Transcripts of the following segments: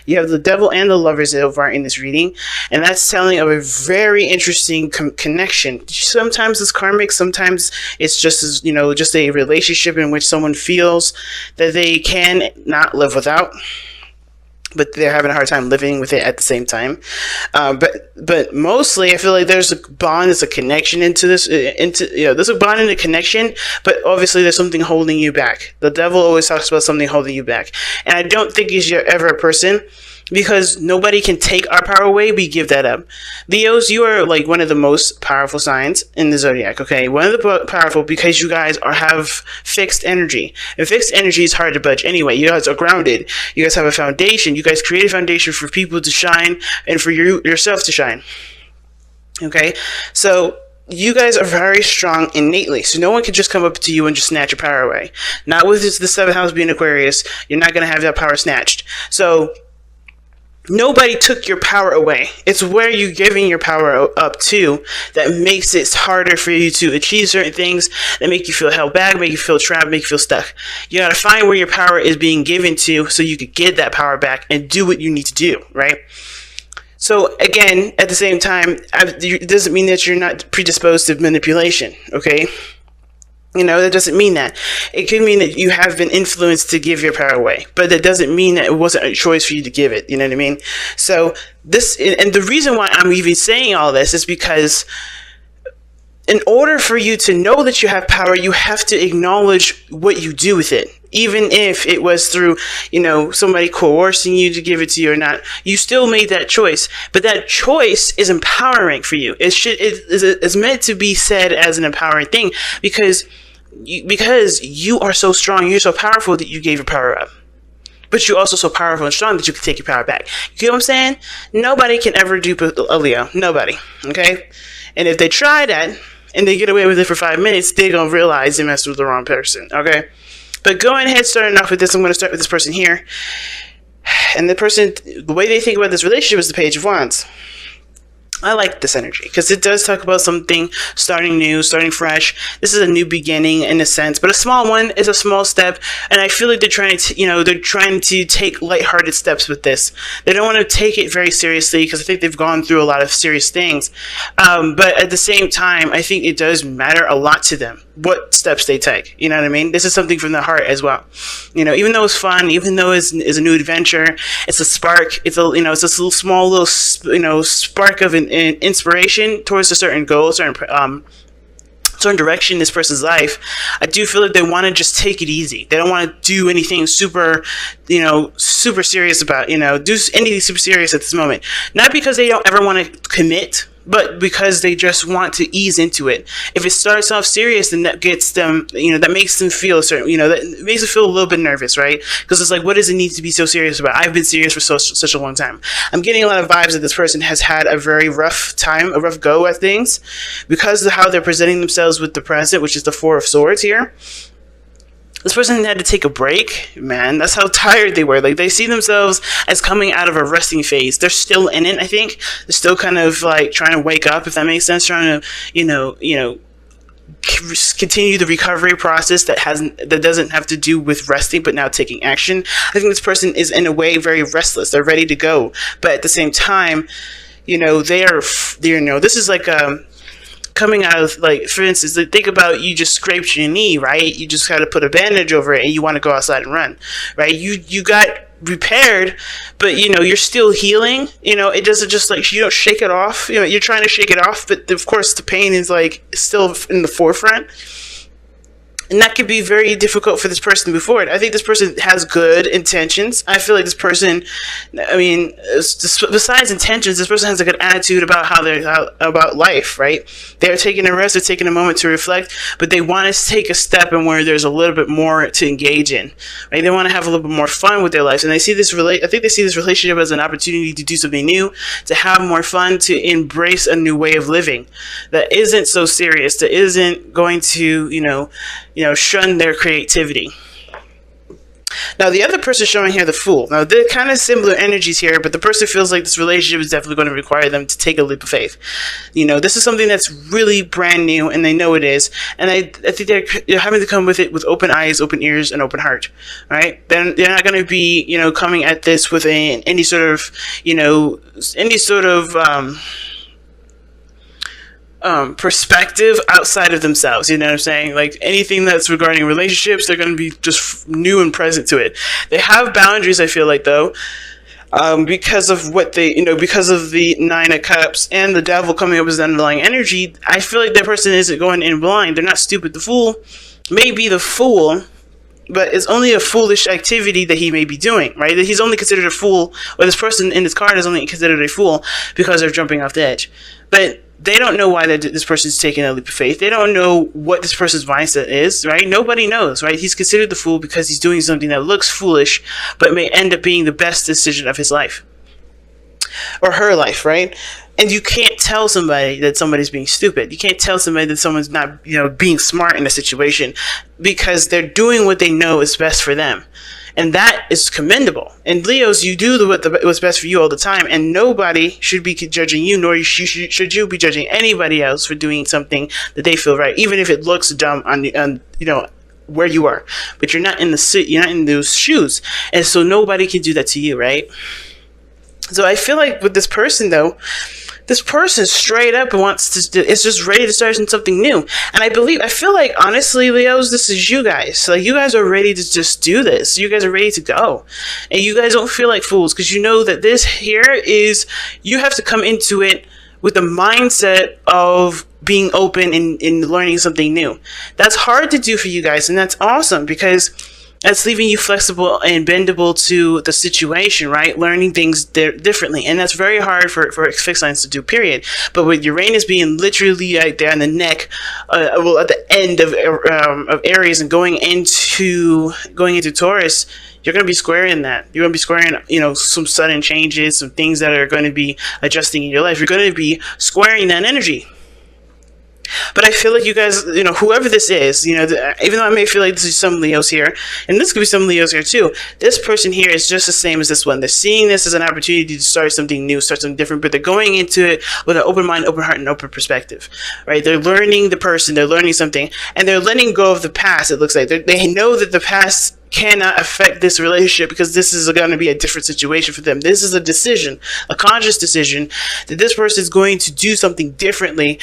You have the Devil and the Lovers so far in this reading, and that's telling of a very interesting connection. Sometimes it's karmic, sometimes it's just as just a relationship in which someone feels that they can not live without, but they're having a hard time living with it at the same time. But mostly, I feel like there's a bond, there's a connection into this, there's a bond and a connection. But obviously, there's something holding you back. The devil always talks about something holding you back, and I don't think he's ever a person. Because nobody can take our power away, we give that up. Leos, you are like one of the most powerful signs in the zodiac, okay? One of the powerful because you guys have fixed energy. And fixed energy is hard to budge anyway. You guys are grounded. You guys have a foundation. You guys create a foundation for people to shine and for yourself to shine. Okay? So you guys are very strong innately, so no one can just come up to you and just snatch your power away. Not with the 7th house being Aquarius. You're not going to have that power snatched. So nobody took your power away. It's where you're giving your power up to that makes it harder for you to achieve certain things, that make you feel held back, make you feel trapped, make you feel stuck. You gotta find where your power is being given to so you could get that power back and do what you need to do, right? So again, at the same time, it doesn't mean that you're not predisposed to manipulation, okay? That doesn't mean that. It could mean that you have been influenced to give your power away, but that doesn't mean that it wasn't a choice for you to give it. You know what I mean? So and the reason why I'm even saying all this is because in order for you to know that you have power, you have to acknowledge what you do with it. Even if it was through, somebody coercing you to give it to you or not, you still made that choice. But that choice is empowering for you. It's meant to be said as an empowering thing because you are so strong, you're so powerful that you gave your power up. But you're also so powerful and strong that you can take your power back. You get what I'm saying? Nobody can ever dupe a Leo. Nobody. Okay? And if they try that and they get away with it for 5 minutes, they're going to realize they messed with the wrong person. Okay? But going ahead, starting off with this, I'm going to start with this person here. And the way they think about this relationship is the Page of Wands. I like this energy because it does talk about something starting new, starting fresh. This is a new beginning in a sense, but a small one is a small step. And I feel like they're trying to take lighthearted steps with this. They don't want to take it very seriously because I think they've gone through a lot of serious things. But at the same time, I think it does matter a lot to them what steps they take. You know what I mean? This is something from the heart as well. Even though it's fun, even though it's a new adventure, it's a spark. It's a small little spark of an inspiration towards a certain goal, certain direction in this person's life. I do feel like they want to just take it easy. They don't want to do anything super serious about, do anything super serious at this moment. Not because they don't ever want to commit, but because they just want to ease into it. If it starts off serious, then that gets them, that makes them feel a certain, that makes them feel a little bit nervous, right? Because it's like, what does it need to be so serious about? I've been serious for such a long time. I'm getting a lot of vibes that this person has had a very rough time, a rough go at things, because of how they're presenting themselves with the present, which is the Four of Swords here. This person had to take a break, man. That's how tired they were. Like, they see themselves as coming out of a resting phase. They're still in it, I think. They're still kind of like trying to wake up, if that makes sense. Trying to, continue the recovery process that doesn't have to do with resting, but now taking action. I think this person is in a way very restless. They're ready to go, but at the same time, this is like coming out of, like, for instance, think about, you just scraped your knee, right? You just got to put a bandage over it and you want to go outside and run, right? You got repaired, but you're still healing. It doesn't just, like, you don't shake it off. You're trying to shake it off, but of course the pain is, like, still in the forefront. And that could be very difficult for this person to move forward. I think this person has good intentions. I feel like this person, besides intentions, this person has a good attitude about about life, right? They're taking a rest, they're taking a moment to reflect, but they want to take a step in where there's a little bit more to engage in, right? They want to have a little bit more fun with their lives, and I think they see this relationship as an opportunity to do something new, to have more fun, to embrace a new way of living that isn't so serious, that isn't going to, shun their creativity. Now, the other person showing here, the Fool. Now, they're kind of similar energies here, but the person feels like this relationship is definitely going to require them to take a leap of faith. This is something that's really brand new, and they know it is. And I think they're having to come with it with open eyes, open ears, and open heart. Right? Then they're not going to be, coming at this with any sort of, perspective outside of themselves. You know what I'm saying? Like anything that's regarding relationships, they're going to be just new and present to it. They have boundaries, I feel like, though, because of what because of the Nine of Cups and the Devil coming up as the underlying energy. I feel like that person isn't going in blind. They're not stupid. The Fool may be the fool, but it's only a foolish activity that he may be doing, right? That he's only considered a fool, or this person in this card is only considered a fool because they're jumping off the edge. But they don't know why this person's taking a leap of faith. They don't know what this person's mindset is, right? Nobody knows, right? He's considered the fool because he's doing something that looks foolish, but may end up being the best decision of his life. Or her life, right? And you can't tell somebody that somebody's being stupid. You can't tell somebody that someone's not, being smart in a situation, because they're doing what they know is best for them. And that is commendable. And Leos, you do what's best for you all the time, and nobody should be judging you, nor should you be judging anybody else for doing something that they feel right, even if it looks dumb on where you are. But you're not in you're not in those shoes, and so nobody can do that to you, right? So I feel like with this person, though, this person straight up wants to, is just ready to start something new. And I feel like, honestly, Leos, this is you guys. Like, you guys are ready to just do this. You guys are ready to go. And you guys don't feel like fools, because you know that this here is, you have to come into it with the mindset of being open and learning something new. That's hard to do for you guys, and that's awesome, because that's leaving you flexible and bendable to the situation, right? Learning things differently. And that's very hard for fixed signs to do, period. But with Uranus being literally right there on the neck, at the end of Aries and going into Taurus, you're going to be squaring that. You're going to be squaring, some sudden changes, some things that are going to be adjusting in your life. You're going to be squaring that energy. But I feel like you guys, whoever this is, even though I may feel like this is some Leos here, and this could be some Leos here too, this person here is just the same as this one. They're seeing this as an opportunity to start something new, start something different, but they're going into it with an open mind, open heart, and open perspective, right? They're learning the person, they're learning something, and they're letting go of the past, it looks like. They know that the past cannot affect this relationship, because this is going to be a different situation for them. This is a decision, a conscious decision, that this person is going to do something differently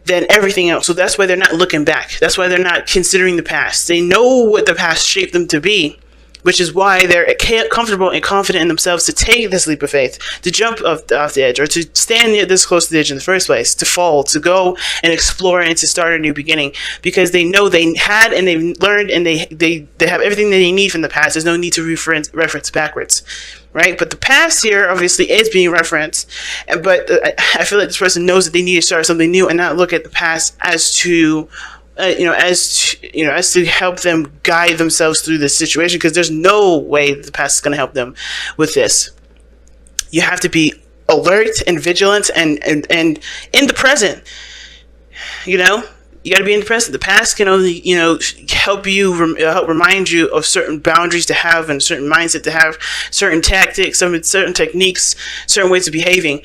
than everything else. So that's why they're not looking back. That's why they're not considering the past. They know what the past shaped them to be, which is why they're comfortable and confident in themselves to take this leap of faith, to jump off the edge, or to stand this close to the edge in the first place, to fall, to go and explore, and to start a new beginning, because they know they had and they've learned, and they have everything that they need from the past. There's no need to reference backwards. Right? But the past here obviously is being referenced, but I feel like this person knows that they need to start something new and not look at the past as to help them guide themselves through this situation, because there's no way that the past is going to help them with this. You have to be alert and vigilant and in the present. You got to be in the present. The past can only, help remind you of certain boundaries to have, and certain mindset to have, certain tactics, certain techniques, certain ways of behaving.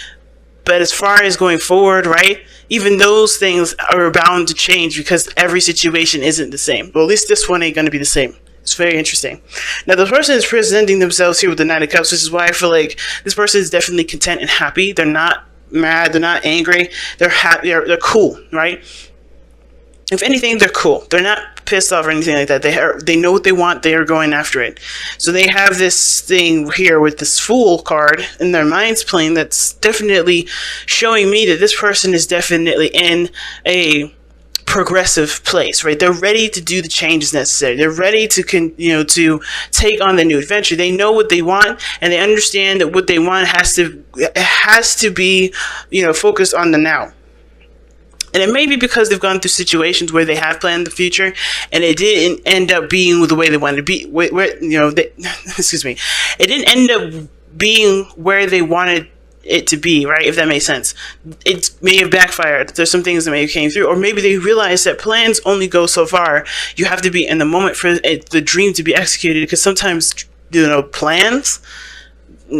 But as far as going forward, right, even those things are bound to change, because every situation isn't the same. Well, at least this one ain't going to be the same. It's very interesting. Now, the person is presenting themselves here with the Nine of Cups, which is why I feel like this person is definitely content and happy. They're not mad. They're not angry. They're happy. They're cool, right? If anything, they're cool. They're not pissed off or anything like that. They know what they want. They are going after it. So they have this thing here with this Fool card in their mind's plane that's definitely showing me that this person is definitely in a progressive place, right? They're ready to do the changes necessary. They're ready to to take on the new adventure. They know what they want, and they understand that what they want has to be focused on the now. And it may be because they've gone through situations where they have planned the future, and it didn't end up being the way they wanted to be. Excuse me. It didn't end up being where they wanted it to be, right? If that makes sense. It may have backfired. There's some things that may have came through, or maybe they realized that plans only go so far. You have to be in the moment for the dream to be executed, because sometimes, plans,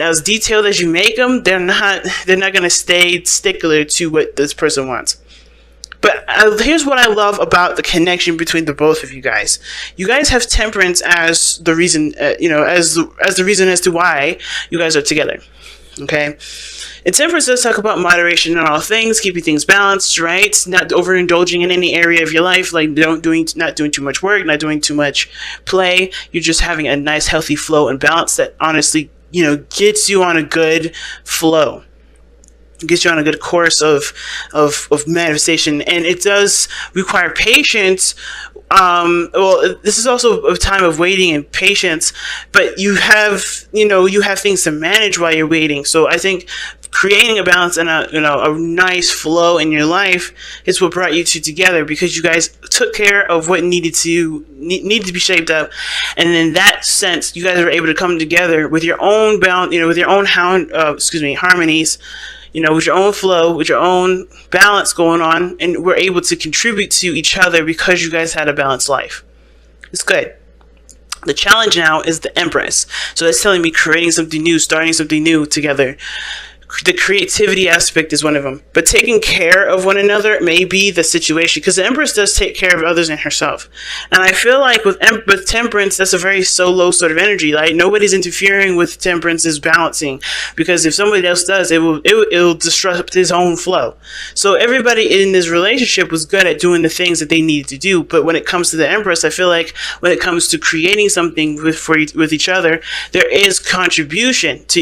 as detailed as you make them, they're not going to stay stickler to what this person wants. But here's what I love about the connection between the both of you guys. You guys have temperance as the reason, as the reason as to why you guys are together. Okay? And temperance does talk about moderation in all things, keeping things balanced, right? Not overindulging in any area of your life, like not doing too much work, not doing too much play. You're just having a nice, healthy flow and balance that honestly, gets you on a good flow. Gets you on a good course of manifestation, and it does require patience. This is also a time of waiting and patience, but you have things to manage while you're waiting. So I think creating a balance and a nice flow in your life is what brought you two together, because you guys took care of what needed to be shaped up, and in that sense, you guys were able to come together with your own balance, with your own harmonies. With your own flow, with your own balance going on, and we're able to contribute to each other because you guys had a balanced life. It's good. The challenge now is the Empress. So that's telling me creating something new, starting something new together. The creativity aspect is one of them. But taking care of one another may be the situation, because the Empress does take care of others and herself. And I feel like with temperance, that's a very solo sort of energy. Like, nobody's interfering with temperance's balancing, because if somebody else does, it'll disrupt his own flow. So everybody in this relationship was good at doing the things that they needed to do. But when it comes to the Empress, I feel like when it comes to creating something with each other, there is contribution to,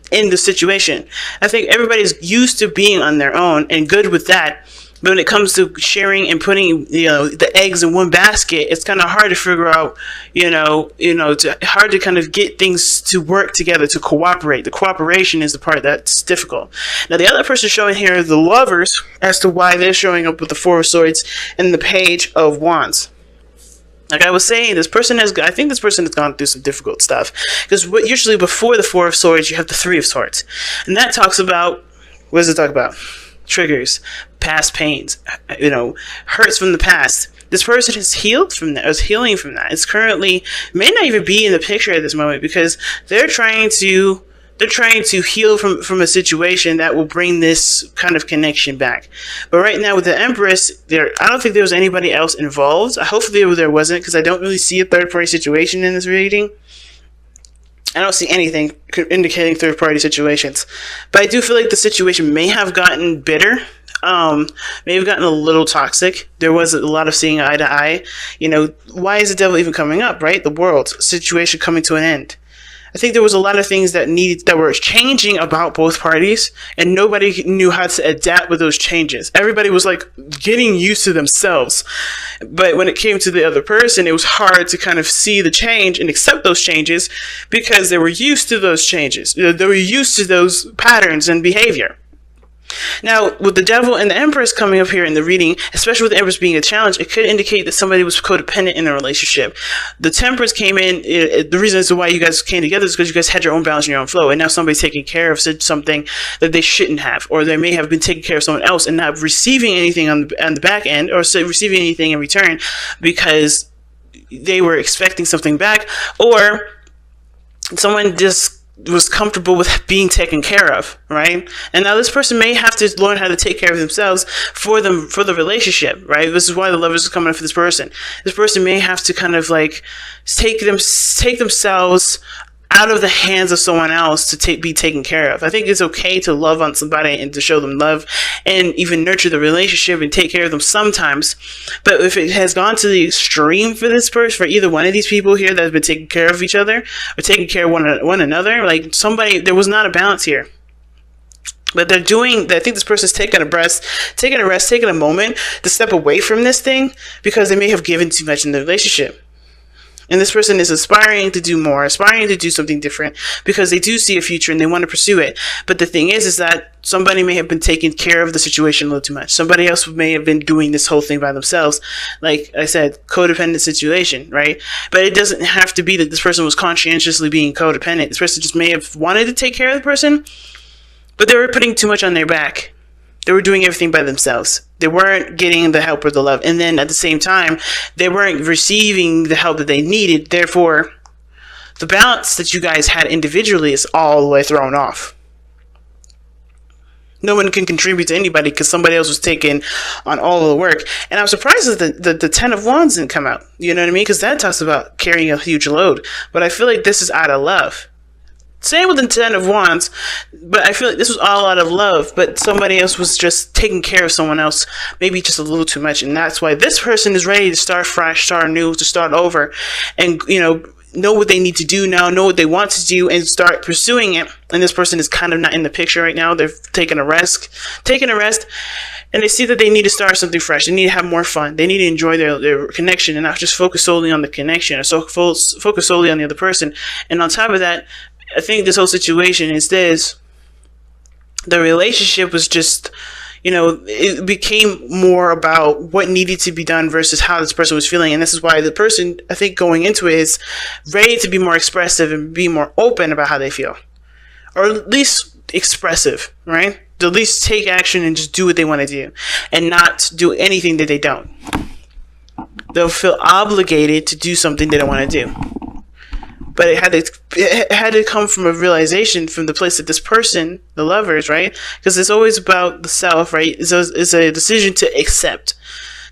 in the situation. I think everybody's used to being on their own and good with that. But when it comes to sharing and putting, the eggs in one basket, it's kind of hard to figure out, hard to kind of get things to work together, to cooperate. The cooperation is the part that's difficult. Now, the other person showing here are the Lovers, as to why they're showing up with the Four of Swords and the Page of Wands. Like I was saying, I think this person has gone through some difficult stuff. Because usually before the Four of Swords, you have the Three of Swords. And that talks about, what does it talk about? Triggers, past pains, hurts from the past. This person is healed from that, is healing from that. It's currently, may not even be in the picture at this moment, because they're trying to heal from a situation that will bring this kind of connection back. But right now with the Empress, I don't think there was anybody else involved. Hopefully there wasn't, because I don't really see a third-party situation in this reading. I don't see anything indicating third-party situations. But I do feel like the situation may have gotten bitter. May have gotten a little toxic. There was a lot of seeing eye to eye. Why is the devil even coming up, right? The world situation coming to an end. I think there was a lot of things that were changing about both parties, and nobody knew how to adapt with those changes. Everybody was like getting used to themselves. But when it came to the other person, it was hard to kind of see the change and accept those changes, because they were used to those changes. They were used to those patterns and behavior. Now, with the Devil and the Empress coming up here in the reading, especially with the Empress being a challenge, it could indicate that somebody was codependent in a relationship. The Temperance came in, the reason as to why you guys came together is because you guys had your own balance and your own flow, and now somebody's taking care of something that they shouldn't have, or they may have been taking care of someone else and not receiving anything on the back end, or receiving anything in return because they were expecting something back, or someone just was comfortable with being taken care of, right? And now this person may have to learn how to take care of themselves for the relationship, right? This is why the Lovers are coming up for this person. This person may have to kind of like take themselves out of the hands of someone else to be taken care of. I think it's okay to love on somebody and to show them love and even nurture the relationship and take care of them sometimes. But if it has gone to the extreme for this person, for either one of these people here that have been taking care of each other or taking care of one another, like there was not a balance here. But I think this person's taking a rest, taking a moment to step away from this thing because they may have given too much in the relationship. And this person is aspiring to do more, aspiring to do something different because they do see a future and they want to pursue it. But the thing is that somebody may have been taking care of the situation a little too much. Somebody else may have been doing this whole thing by themselves. Like I said, codependent situation, right? But it doesn't have to be that this person was conscientiously being codependent. This person just may have wanted to take care of the person, but they were putting too much on their back. They were doing everything by themselves. They weren't getting the help or the love. And then at the same time, they weren't receiving the help that they needed. Therefore, the balance that you guys had individually is all the way thrown off. No one can contribute to anybody because somebody else was taking on all of the work. And I'm surprised that the 10 of Wands didn't come out. You know what I mean? Because that talks about carrying a huge load. But I feel like this is out of love. Same with the 10 of Wands, but I feel like this was all out of love, but somebody else was just taking care of someone else, maybe just a little too much, and that's why this person is ready to start fresh, start new, to start over, and, know what they need to do now, know what they want to do, and start pursuing it. And this person is kind of not in the picture right now. They're taking a rest, and they see that they need to start something fresh. They need to have more fun. They need to enjoy their connection and not just focus solely on the connection, or focus solely on the other person. And on top of that, I think this whole situation is this. The relationship was just, it became more about what needed to be done versus how this person was feeling. And this is why the person, I think, going into it is ready to be more expressive and be more open about how they feel. Or at least expressive, right? To at least take action and just do what they want to do and not do anything that they don't. They'll feel obligated to do something they don't want to do. But it had to come from a realization from the place that this person, the lovers, right? Because it's always about the self, right? It's a decision to accept.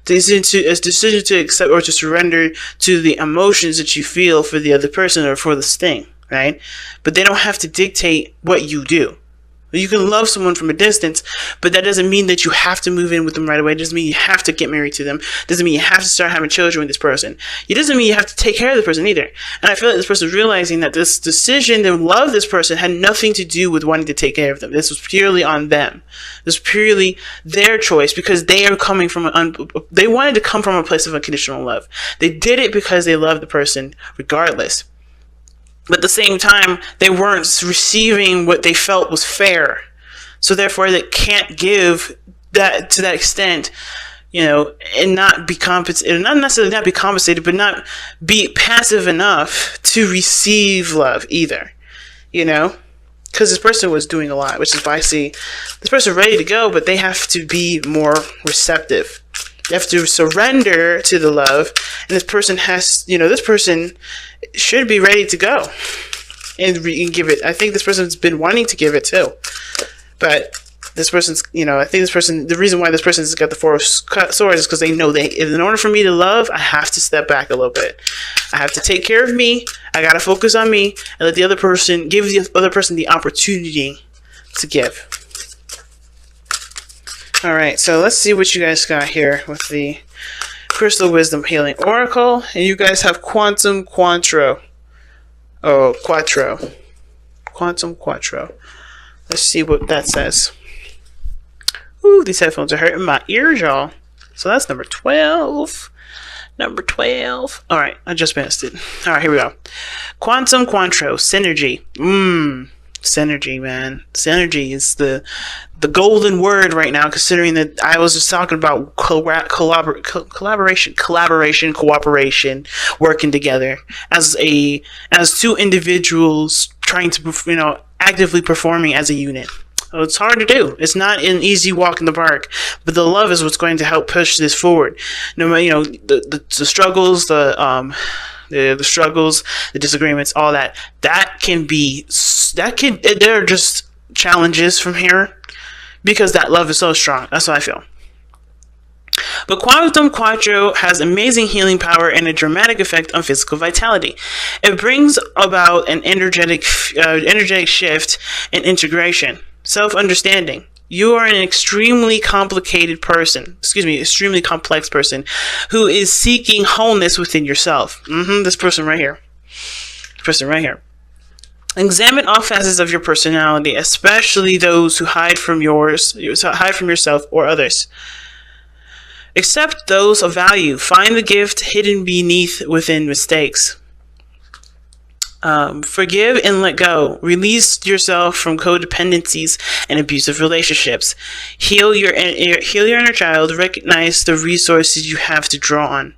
A decision to accept or to surrender to the emotions that you feel for the other person or for this thing, right? But they don't have to dictate what you do. You can love someone from a distance, but that doesn't mean that you have to move in with them right away. It doesn't mean you have to get married to them. It doesn't mean you have to start having children with this person. It doesn't mean you have to take care of the person either. And I feel like this person is realizing that this decision to love this person had nothing to do with wanting to take care of them. This was purely on them. This was purely their choice because they are coming from they wanted to come from a place of unconditional love. They did it because they loved the person regardless. But at the same time, they weren't receiving what they felt was fair. So therefore, they can't give that to that extent, and not be compensated, not necessarily not be compensated, but not be passive enough to receive love either, because this person was doing a lot, which is why I see this person ready to go, but they have to be more receptive. They have to surrender to the love, and this person should be ready to go and give it. I think this person's been wanting to give it too, but this person's, I think this person, the reason why this person's got the Four of Swords is because they know in order for me to love, I have to step back a little bit. I have to take care of me. I got to focus on me and let the other person, give the other person the opportunity to give. All right, so let's see what you guys got here with the Crystal Wisdom Healing Oracle. And you guys have Quantum Quattro. Quantum Quattro. Let's see what that says. Ooh, these headphones are hurting my ears, y'all. So that's number 12. Number 12. All right, I just missed it. All right, here we go. Quantum Quattro. Synergy. Synergy, man. Synergy is the golden word right now, considering that I was just talking about collaboration, cooperation, working together as two individuals trying to, actively performing as a unit. So it's hard to do. It's not an easy walk in the park, but the love is what's going to help push this forward. No matter, the struggles, the struggles, the disagreements, all that there are just challenges from here because that love is so strong. That's what I feel. But Quantum Quattro has amazing healing power and a dramatic effect on physical vitality. It brings about an energetic shift and integration, self-understanding. You are an extremely complex person who is seeking wholeness within yourself. This person right here. Examine all facets of your personality, especially those who hide from yourself or others. Accept those of value. Find the gift hidden within mistakes. Forgive and let go. Release yourself from codependencies and abusive relationships. Heal your inner child. Recognize the resources you have to draw on.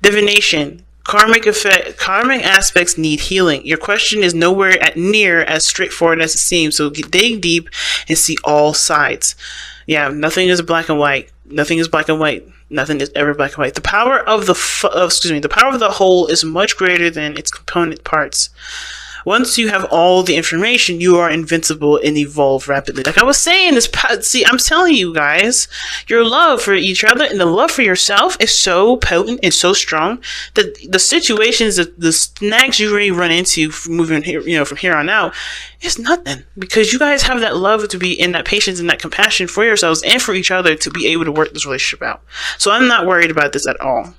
Divination. Karmic aspects need healing. Your question is nowhere near as straightforward as it seems, so dig deep and see all sides. Yeah, nothing is black and white. Nothing is black and white. Nothing is ever black and white. The power of the power of the whole is much greater than its component parts. Once you have all the information, you are invincible and evolve rapidly. Like I was saying, I'm telling you guys, your love for each other and the love for yourself is so potent and so strong that the situations, the snags you may run into moving here, from here on out, is nothing, because you guys have that love to be in, that patience and that compassion for yourselves and for each other to be able to work this relationship out. So I'm not worried about this at all.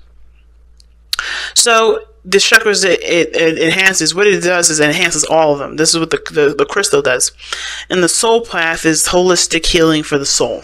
So the chakras, it enhances. What it does is it enhances all of them. This is what the crystal does. And the soul path is holistic healing for the soul.